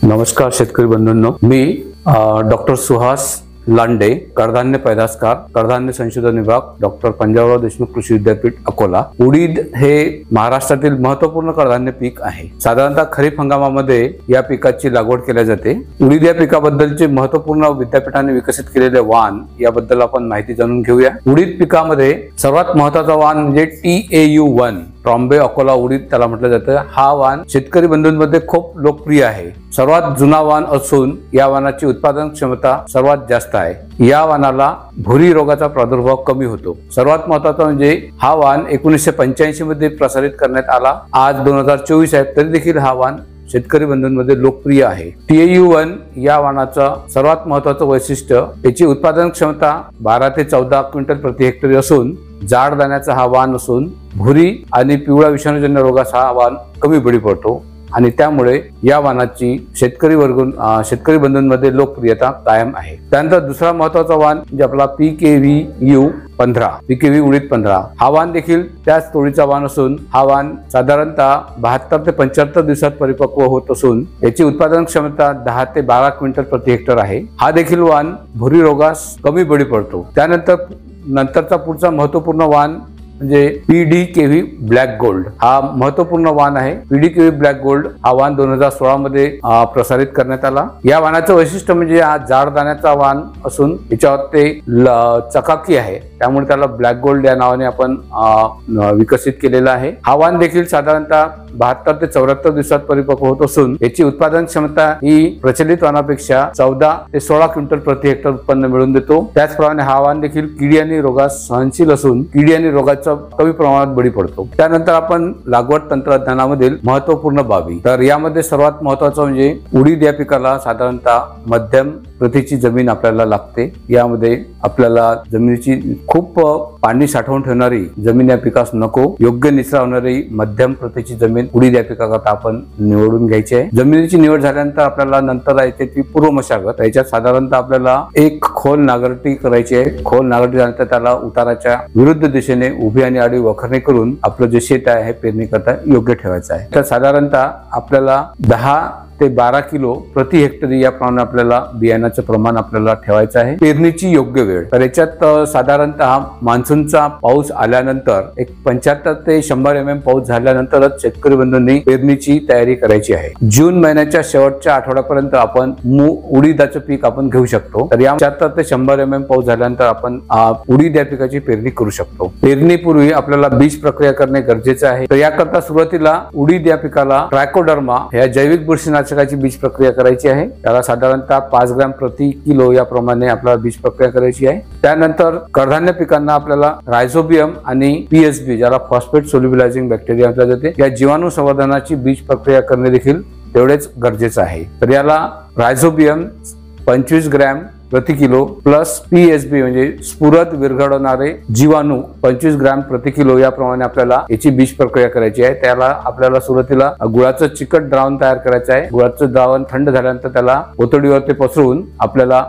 नमस्कार शेतकरी बंधूंनो, मी डॉक्टर सुहास लांडे, कडधान्य पैदासकार, कडधान्य संशोधन विभाग, डॉक्टर पंजाबराव देशमुख कृषी विद्यापीठ अकोला। उडीद हे महाराष्ट्रातील महत्त्वपूर्ण कडधान्य पीक आहे। साधारणतः खरीप हंगामामध्ये या पिकाची लागवड केली जाते। उडीद या पिकाबद्दलचे महत्त्वपूर्ण विद्यापीठाने विकसित केलेले वाण याबद्दल आपण माहिती जाणून घेऊया। उडीद पिकामध्ये सर्वात महत्त्वाचा वाण म्हणजे TAU1 ट्रॉम्बे अकोला उडीद त्याला म्हटलं जातं। हा वाण शेतकरी बंधूंमध्ये खूप लोकप्रिय आहे। सर्वात जुना वाण असून या वाणाची उत्पादन क्षमता सर्वात जास्त आहे। या वाणाला भुरी रोगाचा प्रादुर्भाव कमी होतो। सर्वात महत्त्वाचं म्हणजे हा वाण 1985 मध्ये प्रसारित करण्यात आला। आज 2024 आहे, तरी देखील हा वाण शेतकरी बंधूंमध्ये लोकप्रिय आहे। TAU1 या वाणाचं सर्वात महत्त्वाचं वैशिष्ट्य याची उत्पादन क्षमता 12 ते 14 क्विंटल प्रति हेक्टरी असून जाड दाण्याचा हा वाण असून भुरी आणि पिवळा विषाणूजन्य रोगाचा हा वाण कमी बळी पडतो आणि त्यामुळे या वाणाची शेतकरी बंधूंमध्ये लोकप्रियता कायम आहे। त्यानंतर दुसरा महत्त्वाचा वाण म्हणजे आपला PKV उडीद 15 हा वाण देखील त्याच तोडीचा वाण असून हा वाण साधारणतः 72 ते 75 दिवसात परिपक्व होत असून याची उत्पादन क्षमता 10 ते 12 क्विंटल प्रति हेक्टर आहे। हा देखील वाण भुरी रोगास कमी बळी पडतो। त्यानंतरचा पुढचा महत्त्वपूर्ण वाण म्हणजे PDKV ब्लॅक गोल्ड हा महत्त्वपूर्ण वाण आहे। PDKV ब्लॅक गोल्ड हा वाण 2016 मध्ये प्रसारित करण्यात आला। या वाणाचं वैशिष्ट्य म्हणजे हा जाड दाण्याचा वाण असून याच्यावर ते चकाकी आहे, त्यामुळे त्याला ब्लॅक गोल्ड या नावाने आपण विकसित केलेला आहे। हा वाण देखील साधारणतः 72 ते 74 दिवसात परिपक्व होत असून याची उत्पादन क्षमता ही प्रचलित वाणापेक्षा 14 ते 16 क्विंटल प्रति हेक्टर उत्पन्न मिळवून देतो। त्याचप्रमाणे हा वाण देखील किडी आणि रोगास सहनशील असून किडी आणि रोगाचा कमी प्रमाणात बळी पडतो। त्यानंतर आपण लागवड तंत्रज्ञानामधील महत्त्वपूर्ण बाबी, तर यामध्ये सर्वात महत्त्वाचं म्हणजे उडीद या पिकाला साधारणतः मध्यम प्रतीची जमीन आपल्याला लागते। यामध्ये आपल्याला जमिनीची खूप पाणी साठवून ठेवणारी जमीन या पिकास नको, योग्य निचरा होणारी मध्यम प्रतीची जमीन उडीद या पिकाकरता आपण निवडून घ्यायची आहे। जमिनीची निवड झाल्यानंतर आपल्याला नंतर आहे ती पूर्व मशागत, याच्यात साधारणतः आपल्याला एक खोल नांगरटी करायची आहे। खोल नांगरटी झाल्यानंतर त्याला उताराच्या विरुद्ध दिशेने उभी आणि आडवी वखरणी करून आपलं जे शेत आहे हे पेरणी करता योग्य ठेवायचं आहे। तर साधारणतः आपल्याला 10 ते 12 किलो प्रति हेक्टरी याप्रमाणे आपल्याला बियाण्याचं प्रमाण आपल्याला ठेवायचं आहे। पेरणीची योग्य वेळ, तर याच्यात साधारणतः मान्सूनचा पाऊस आल्यानंतर एक 75 ते 100 mm पाऊस झाल्यानंतरच शेतकरी बंधूंनी पेरणीची तयारी करायची आहे। जून महिन्याच्या शेवटच्या आठवड्यापर्यंत आपण उडीदाचं पीक आपण घेऊ शकतो। तर या 75 ते 100 mm पाऊस झाल्यानंतर आपण उडीद या पिकाची पेरणी करू शकतो। पेरणीपूर्वी आपल्याला बीज प्रक्रिया करणे गरजेचे आहे। तर याकरता सुरुवातीला उडीद या पिकाला ट्रायकोडर्मा या जैविक बुरशीनाशकाची बीज प्रक्रिया करायची आहे। त्याला साधारणतः 5 ग्रॅम प्रति किलो याप्रमाणे आपल्याला बीज प्रक्रिया करायची आहे। त्यानंतर कडधान्य पिकांना आपल्याला रायझोबियम आणि PSB ज्याला फॉस्फेट सोल्युबलायझिंग बॅक्टेरिया म्हटलं जाते या जीवाणू संवर्धनाची बीज प्रक्रिया करणे देखील तेवढेच गरजेचं आहे। तर याला रायझोबियम 25 ग्रॅम प्रति किलो प्लस PSB म्हणजे स्फुरद विरघळवणारे जीवाणू 25 ग्रॅम प्रति किलो याप्रमाणे आपल्याला याची बीज प्रक्रिया करायची आहे। त्याला आपल्याला सुरुवातीला गुळाचं चिकट द्रावण तयार करायचं आहे। गुळाचं द्रावण थंड झाल्यानंतर त्याला पोतडीवर ते पसरून आपल्याला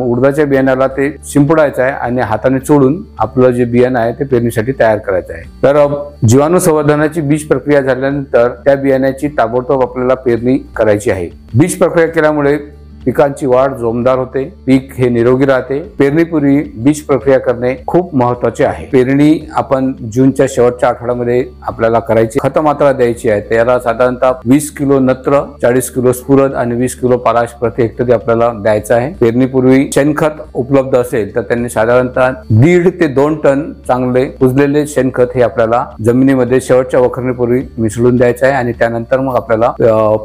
उडदाच्या बियाण्याला ते शिंपडायचं आहे आणि हाताने चोळून आपलं जे बियाणं आहे ते पेरणीसाठी तयार करायचं आहे। तर जीवाणू संवर्धनाची बीज प्रक्रिया झाल्यानंतर त्या बियाण्याची ताबडतोब आपल्याला पेरणी करायची आहे। बीज प्रक्रिया केल्यामुळे पिकांची वाढ जोमदार होते, पीक हे निरोगी राहते। पेरणीपूर्वी बीज प्रक्रिया करणे खूप महत्त्वाचे आहे। पेरणी आपण जूनच्या शेवटच्या आठवड्यामध्ये आपल्याला करायची। खत मात्रा द्यायची आहे, त्याला साधारणतः 20 किलो नत्र, 40 किलो स्फुरद आणि 20 किलो पोटॅश प्रति हेक्टरी आपल्याला द्यायचं आहे। पेरणीपूर्वी शेणखत उपलब्ध असेल तर त्यांनी साधारणतः 1.5 ते 2 टन चांगले कुजलेले शेणखत हे आपल्याला जमिनीमध्ये शेवटच्या वखरणीपूर्वी मिसळून द्यायचं आहे आणि त्यानंतर मग आपल्याला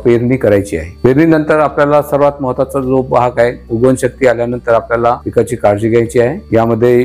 पेरणी करायची आहे। पेरणीनंतर आपल्याला सर्वात महत्त्वाचा जो भाग आहे उगवण शक्ती आल्यानंतर आपल्याला पिकाची काळजी घ्यायची आहे। यामध्ये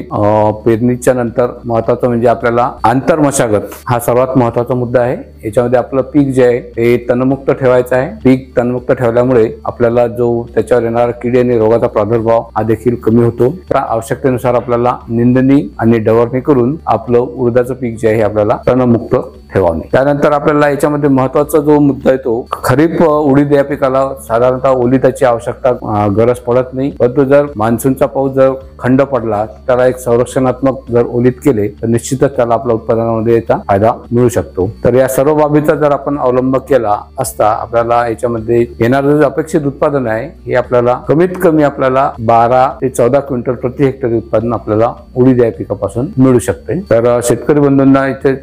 पेरणीच्या नंतर महत्त्वाचं म्हणजे आपल्याला आंतर मशागत हा सर्वात महत्त्वाचा मुद्दा आहे। याच्यामध्ये आपलं पीक जे आहे ते तणमुक्त ठेवायचं आहे। पीक तणमुक्त ठेवल्यामुळे आपल्याला जो त्याच्यावर येणारा किडी आणि रोगाचा प्रादुर्भाव हा देखील कमी होतो। त्या आवश्यकतेनुसार आपल्याला निंदणी आणि डवरणी करून आपलं उडदाचं पीक जे आहे आपल्याला तणमुक्त ठेवावे. त्यानंतर आपल्याला याच्यामध्ये महत्वाचा जो मुद्दा आहे तो खरीप उडीद या पिकाला साधारणतः ओलिताची आवश्यकता गरज पडत नाही, परंतु जर मान्सूनचा पाऊस जर खंड पडला त्याला एक संरक्षणात्मक जर ओलीत केले तर निश्चितच त्याला आपल्या उत्पादनामध्ये याचा फायदा मिळू शकतो. तर या सर्व बाबीचा जर आपण अवलंब केला असता आपल्याला याच्यामध्ये येणारं जे अपेक्षित उत्पादन आहे हे आपल्याला कमीत कमी आपल्याला 12 ते 14 क्विंटल प्रति हेक्टर उत्पादन आपल्याला उडीद या पिकापासून मिळू शकते. तर शेतकरी बंधूंना इथे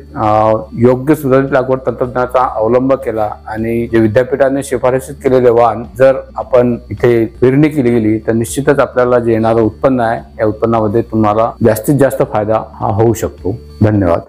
योग्य सुधारित लागवड तंत्रज्ञानाचा अवलंब केला आणि जे विद्यापीठाने शिफारशीत केलेले वाण जर आपण इथे पेरणी केली गेली तर निश्चितच आपल्याला जे येणारं उत्पन्न आहे या उत्पन्नामध्ये तुम्हाला जास्तीत जास्त फायदा हा होऊ शकतो. धन्यवाद.